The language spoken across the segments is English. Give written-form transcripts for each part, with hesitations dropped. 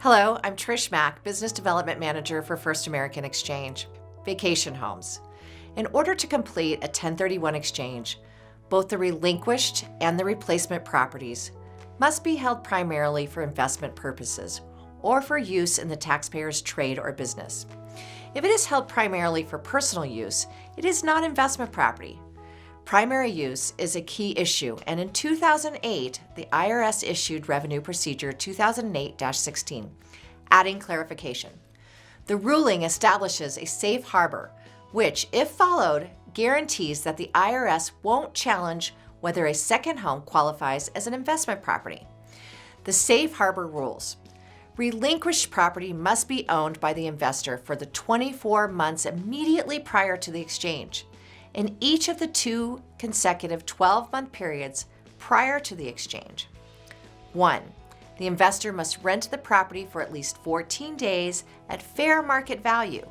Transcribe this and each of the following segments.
Hello, I'm Trish Mack, Business Development Manager for First American Exchange. Vacation homes. In order to complete a 1031 exchange, both the relinquished and the replacement properties must be held primarily for investment purposes or for use in the taxpayer's trade or business. If it is held primarily for personal use, it is not investment property. Primary use is a key issue, and in 2008, the IRS issued Revenue Procedure 2008-16, adding clarification. The ruling establishes a safe harbor, which, if followed, guarantees that the IRS won't challenge whether a second home qualifies as an investment property. The safe harbor rules. Relinquished property must be owned by the investor for the 24 months immediately prior to the exchange. In each of the 2 consecutive 12-month periods prior to the exchange. 1. The investor must rent the property for at least 14 days at fair market value.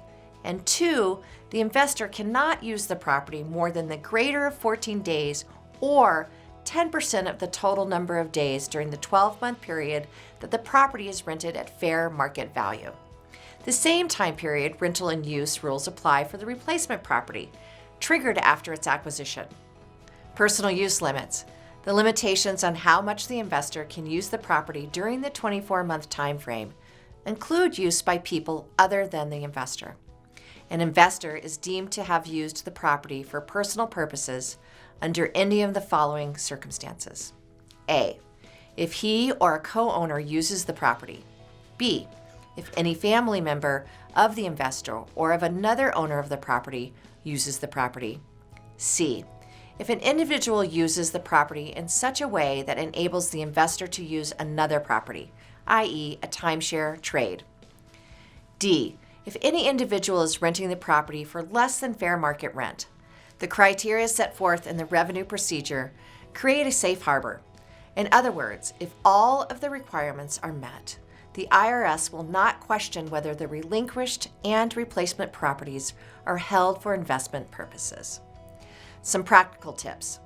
And 2. The investor cannot use the property more than the greater of 14 days or 10% of the total number of days during the 12-month period that the property is rented at fair market value. The same time period rental and use rules apply for the replacement property, triggered after its acquisition. Personal use limits. The limitations on how much the investor can use the property during the 24-month time frame include use by people other than the investor. An investor is deemed to have used the property for personal purposes under any of the following circumstances. A. If he or a co-owner uses the property. B. If any family member of the investor or of another owner of the property uses the property. C. If an individual uses the property in such a way that enables the investor to use another property, i.e. a timeshare trade. D. If any individual is renting the property for less than fair market rent. The criteria set forth in the revenue procedure create a safe harbor. In other words, if all of the requirements are met, the IRS will not question whether the relinquished and replacement properties are held for investment purposes. Some practical tips.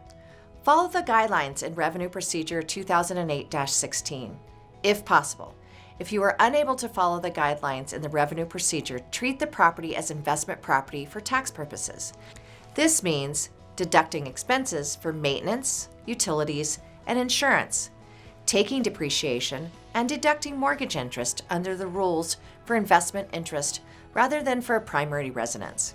Follow the guidelines in Revenue Procedure 2008-16, if possible. If you are unable to follow the guidelines in the Revenue Procedure, treat the property as investment property for tax purposes. This means deducting expenses for maintenance, utilities, and insurance, taking depreciation, and deducting mortgage interest under the rules for investment interest rather than for a primary residence.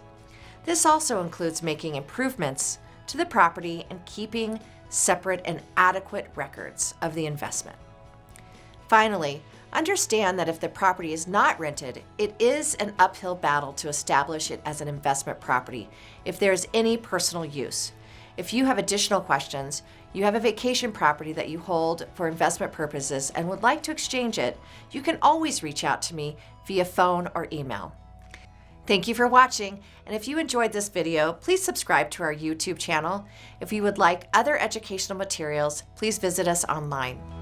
This also includes making improvements to the property and keeping separate and adequate records of the investment. Finally, understand that if the property is not rented, it is an uphill battle to establish it as an investment property if there is any personal use. If you have additional questions, you have a vacation property that you hold for investment purposes and would like to exchange it, you can always reach out to me via phone or email. Thank you for watching, and if you enjoyed this video, please subscribe to our YouTube channel. If you would like other educational materials, please visit us online.